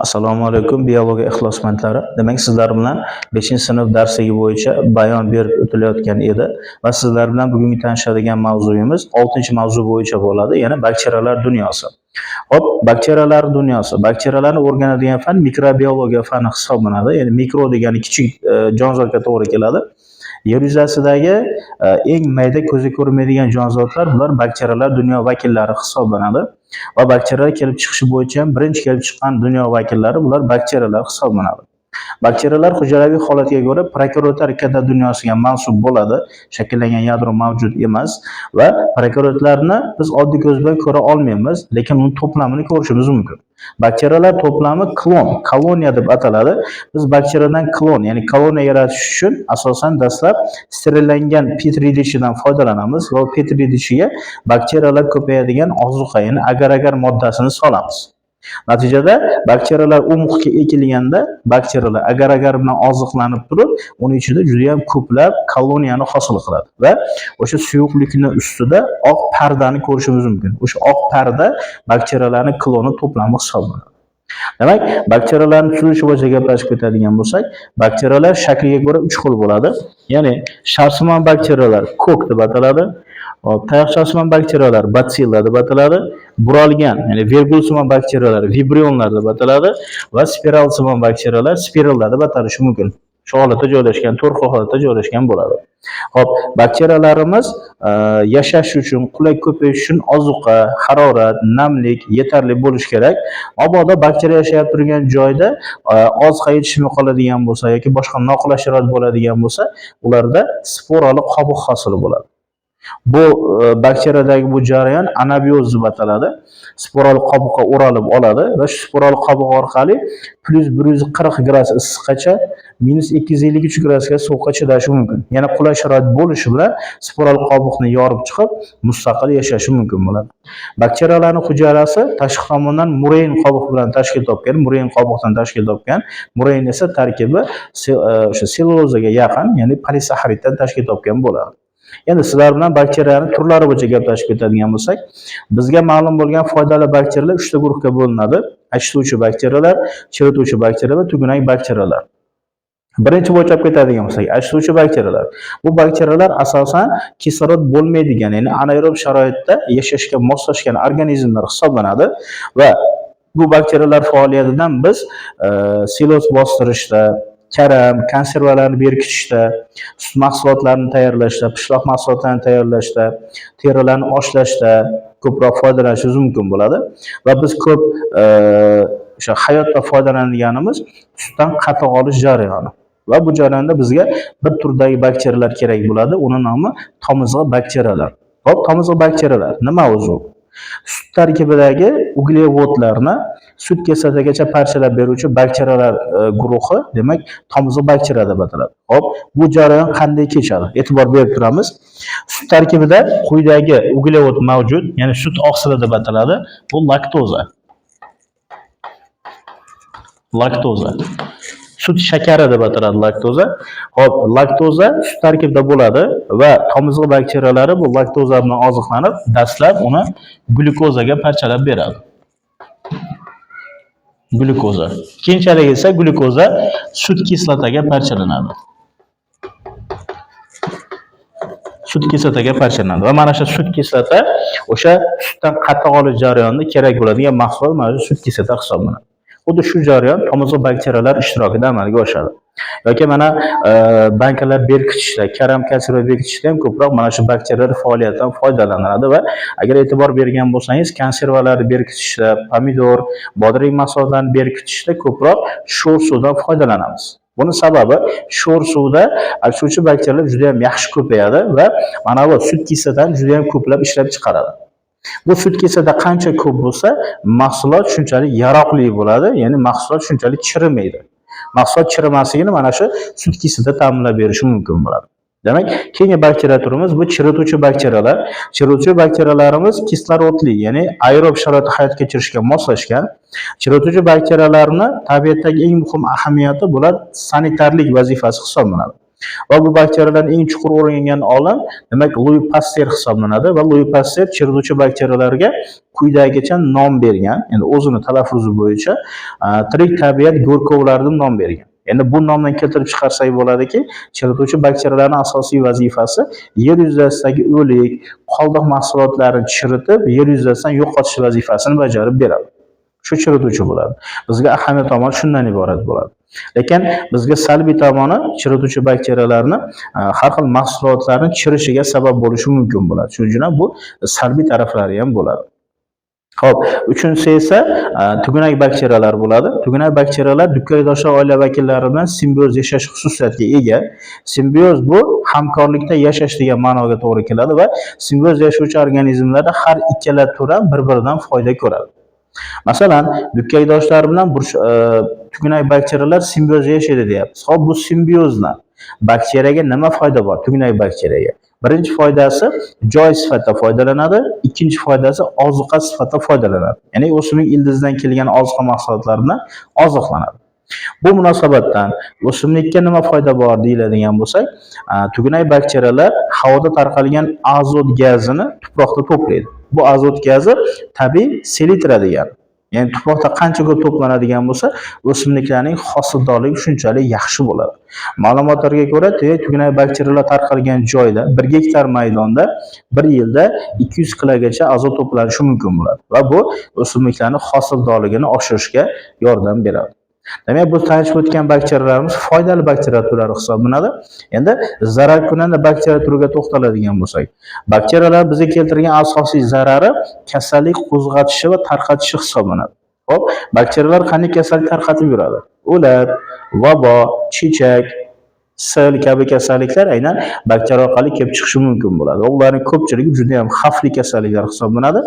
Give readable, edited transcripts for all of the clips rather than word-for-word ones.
Assalomu alaykum biologiya ixlosmandlari. Demak, sizlar bilan 5-sinf darsligi bo'yicha bayon berib o'tilayotgan edi va sizlar bilan bugungi tanishadigan mavzuyimiz 6-mavzu bo'yicha bo'ladi, ya'ni bakteriyalar dunyosi. Hop, bakteriyalar dunyosi. Bakteriyalarni o'rganadigan fan mikrobiologiya fani hisoblanadi. Ya'ni mikro degani kichik jonzotga to'g'ri keladi. Yer yuzasidagi eng mayda ko'zga ko'rinmaydigan jonzotlar bular bakteriyalar dunyo vakillari hisoblanadi. Va bakteriyalar kelib chiqishi bo'yicha ham birinchi kelib chiqqan dunyo vakillari bular bakteriyalar hisoblanadi. Bakteriyalar hujayraviy holatiga ko'ra prokaryotlar katta dunyosiga mansub bo'ladi. Shakllangan yadro mavjud emas va prokaryotlarni biz oddiy ko'z bilan ko'ra olmaymiz, lekin uning to'plamini ko'rishimiz mumkin. Bakteriyalar to'plami klon, koloniya deb ataladi. Biz bakteriyadan klon, ya'ni koloniya yaratish uchun asosan dastlab sterillangan petri idishidan foydalanamiz va petri idishiga bakteriyalar ko'payadigan ozuqa, ya'ni agar-agar moddasini solamiz. Natijada bakteriyalar u muhitga ekilganda bakteriyalar agar-agar bilan oziqlanib turib, uning ichida juda ham ko'plab koloniyani hosil qiladi va o'sha suyuqlikning ustida oq pardani ko'rishimiz mumkin. O'sha oq parda bakteriyalarning kloni to'plami hisoblanadi. Demak, bakteriyalarning tuzilishi bo'yicha gaplashib ketadigan bo'lsak, bakteriyalar shakliga ko'ra 3 xil bo'ladi. Ya'ni sharsimon bakteriyalar kok deb ataladi. Tayoqchasimon bakteriyalar batsilla deb ataladi. Buralgan, ya'ni vergulsimon bakteriyalar vibrionlar deb ataladi va spiralsimon bakteriyalar spirallar deb atalishi mumkin. Shu holatda joylashgan, to'rt xil holatda joylashgan bo'ladi. Hop, bakteriyalarimiz yashash uchun, qulay ko'payish uchun ozuqa, harorat, namlik yetarli bo'lishi kerak. Mabodo bakteriya yashab turgan joyda oziqa yetishmay qoladigan bo'lsa yoki boshqa noqulay sharoit bo'ladigan bo'lsa, ularda sporali qobiq hosil bo'ladi. Bu bakteriyadagi bu jarayon anabioz deb ataladi. Sporali qobiqqa o'ralib oladi va shu sporali qobiq orqali +140 gradus issiqqacha -253 gradusga sovuqqa chidashi mumkin. Yana qulay sharoit bo'lishi bilan sporali qobiqni yorib chiqib, mustaqil yashashi mumkin bo'ladi. Bakteriyalarning hujayrasi tashqi tomondan mureyn qobiq bilan tashkil topgan, mureyn qobiqdan tashkil topgan. Mureyn esa tarkibi o'sha sellulozaga yaqin, ya'ni polisaxariddan tashkil topgan bo'ladi. Endi sizlar bilan bakteriyalarning turlari bo'yicha gaplashib ketadigan bo'lsak, bizga ma'lum bo'lgan foydali bakteriyalar 3 ta guruhga bo'linadi. Achituvchi bakteriyalar, chirituvchi bakteriyalar va tugunak bakteriyalar. Birinchi bo'yicha ketadigan bo'lsak, achituvchi bakteriyalar. Bu bakteriyalar asosan kislorod bo'lmaydigan, ya'ni anaerob sharoitda yashashga moslashgan organizmlar hisoblanadi va bu bakteriyalar faoliyatidan biz silos bostirishda, karam, konservalarni berkitishda, sut mahsulotlarini tayyorlashda, pishloq mahsulotlarini tayyorlashda, terilarni oshlashda ko'proq foydalanishimiz mumkin bo'ladi va biz ko'p o'sha hayotda foydalanganimiz sutdan qatiq olish jarayoni. Va bu jarayonda bizga bir turdagi bakteriyalar kerak bo'ladi. Uning nomi tomizg'i bakteriyalar. Hop, tomizg'i bakteriyalar nima o'zi? Sut tarkibidagi uglevodlarni sut kislotagacha parchalab beruvchi bakteriyalar guruhi, demak, tomizg'i bakteriya deb ataladi. Hop, bu jarayon qanday kechadi? E'tibor berib turamiz. Sut tarkibida quyidagi uglevod mavjud, ya'ni sut oqsili deb ataladi. Bu laktoza. Laktoza. Sut shakari deb ataladi laktoza. Hop, laktoza sut tarkibida bo'ladi va tomizg'i bakteriyalari bu laktoza bilan oziqlanib, dastlab uni glyukozaga parchalab beradi. Glyukoza. Keyinchalik esa glyukoza sut kislotaga parchalanadi. Sut kislotaga parchalanadi va mana shu sut kislota o'sha sutdan qatiq olish jarayonida kerak bo'ladigan mahsulot mana shu sut kislota hisoblanadi. Xuddi shu jarayon tomizg'i bakteriyalar ishtirokida amalga oshadi. Yoki mana bankalar berkitishda, karam konserva berkitishda ham ko'proq mana shu bakteriyalar faoliyatidan foydalaniladi va agar e'tibor bergan bo'lsangiz, konservalarni berkitishda, pomidor, bodring mahsulotlarini berkitishda ko'proq sho'r suvdan foydalanamiz. Buning sababi sho'r suvda achituvchi bakteriyalar juda ham yaxshi ko'payadi va mana bu sut kislotani juda ham ko'plab ishlab chiqaradi. Bu sut kislota qancha ko'p bo'lsa, mahsulot shunchalik yaroqli bo'ladi, ya'ni mahsulot shunchalik chirimaydi. Mahsulot chirimasligini mana shu sut kislota ta'minlab berishi mumkin bo'ladi. Demak, keyingi bakteriya turimiz bu chirituvchi bakteriyalar. Chirituvchi bakteriyalarimiz kislorodli, ya'ni aerob sharoitda hayot kechirishga moslashgan. Chirituvchi bakteriyalarning tabiatdagi eng muhim ahamiyati bular sanitarlik vazifasi hisoblanadi. Va bu bakteriyalarning eng chuqur o'rgangan olim demak Louis Pasteur hisoblanadi va Louis Pasteur chirituvchi bakteriyalarga quyidagicha nom bergan. Endi o'zini talaffuzi bo'yicha tirik tabiat go'rkovlari deb nom bergan. Endi bu nomdan keltirib chiqarsak bo'ladiki, chirituvchi bakteriyalarning asosiy vazifasi yer yuzasidagi o'lik, qoldiq mahsulotlarni chiritib, yer yuzasidan yo'qotish vazifasini bajarib beradi. Shu chirituvchi bo'ladi. Bizga ahamiyat tomoni shundan iborat bo'ladi. Lekin bizga salbiy tomoni chirituvchi bakteriyalarni har xil mahsulotlarni chirishiga sabab bo'lishi mumkin bo'ladi. Shuning uchun ham bu salbiy taraflari ham bo'ladi. Xo'p, uchinchisi esa tugunak bakteriyalar bo'ladi. Tugunak bakteriyalar dukaydoshlar oila vakillari bilan simbioz yashash xususiyatiga ega. Simbioz bu hamkorlikda yashash degan ma'noga to'g'ri keladi va simbioz yashovchi organizmlarda har ikkala tur ham bir-biridan foyda ko'radi. Masalan, dukaydoshlar bilan tugunak bakteriyalar simbiozda yashaydi deyapmiz. Xo'p, bu simbiozdan bakteriyaga nima foyda bor? Tugunak bakteriyaga. Birinchi foydasi joy sifatida foydalanadi, ikkinchi foydasi ozuqa sifatida foydalanadi. Ya'ni o'simlik ildizidan kelgan ozuqa mahsulotlari bilan oziqlanadi. Bu munosabatdan o'simlikka nima foyda bor deyiladigan bo'lsak, tugunak bakteriyalar havoda tarqalgan azot gazini tuproqda to'playdi. Bu azot gazi tabiiy selitra degani. Ya'ni tuproqda qancha ko'p to'planadigan bo'lsa, o'simliklarning hosildorligi shunchalik yaxshi bo'ladi. Ma'lumotlarga ko'ra, tugunak bakteriyalar tarqalgan joyda 1 gektar maydonda 1 yilda 200 kilagacha azot to'planishi mumkin bo'ladi va bu o'simliklarning hosildorligini oshirishga yordam beradi. Demak, bu tanishib o'tgan bakteriyalarimiz foydali bakteriya turlari hisoblanadi. Endi zararkunanda bakteriya turiga to'xtaladigan bo'lsak, bakteriyalar bizga keltirgan asosiy zarari kasallik qo'zg'atishi va tarqatishi hisoblanadi. Xo'p, bakteriyalar qanday kasallik tarqatib yuradi? O'lat, vabo, chechak, sil kabi kasalliklar aynan bakteriya orqali kelib chiqishi mumkin bo'ladi. Ularning ko'pchiligi juda ham xavfli kasalliklar hisoblanadi.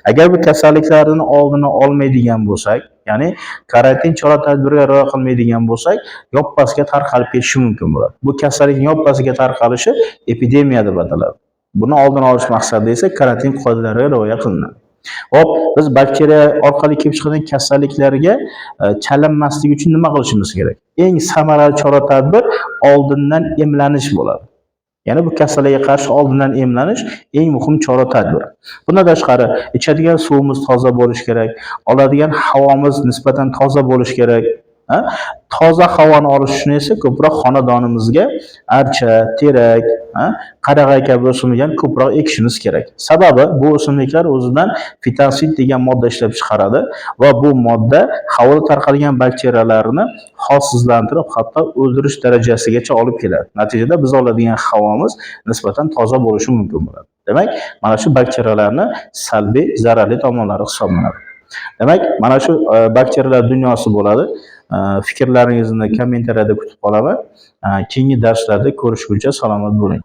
Agar bu kasalliklarning oldini olmaydigan bo'lsak, ya'ni karantin chora-tadbirga rioya qilmaydigan bo'lsak, yoppasiga tarqalib ketishi mumkin bo'ladi. Bu kasallikning yoppasiga tarqalishi epidemiya deb ataladi. Buni oldini olish maqsadida esa karantin qoidalariga rioya qilinadi. Hop, biz bakteriya orqali kelib chiqadigan kasalliklarga chalinmaslik uchun nima qilishimiz kerak? Eng samarali chora-tadbir oldindan emlanish bo'ladi. Ya'ni bu kasallikka qarshi oldindan emlanish eng muhim chora-tadbir. Bundan tashqari, ichadigan suvimiz toza bo'lishi kerak, oladigan havomiz nisbatan toza bo'lishi kerak. Toza havoni olish uchun esa ko'proq xonadonimizga archa, terak, qarag'ay kabi o'simliklarni ko'proq ekishimiz kerak. Sababi bu o'simliklar o'zidan fitonsid degan modda ishlab chiqaradi va bu modda havoda tarqalgan bakteriyalarni holsizlantirib, hatto o'ldirish darajasigacha olib keladi. Natijada biz oladigan havomiz nisbatan toza bo'lishi mumkin bo'ladi. Demak, mana shu bakteriyalarning salbiy, zararli tomonlari hisoblanadi. Demak, mana shu bakteriyalar dunyosi bo'ladi. Fikrlaringizni kommentariyada kutib qolaman. Keyingi darslarda ko'rishguncha salomat bo'ling.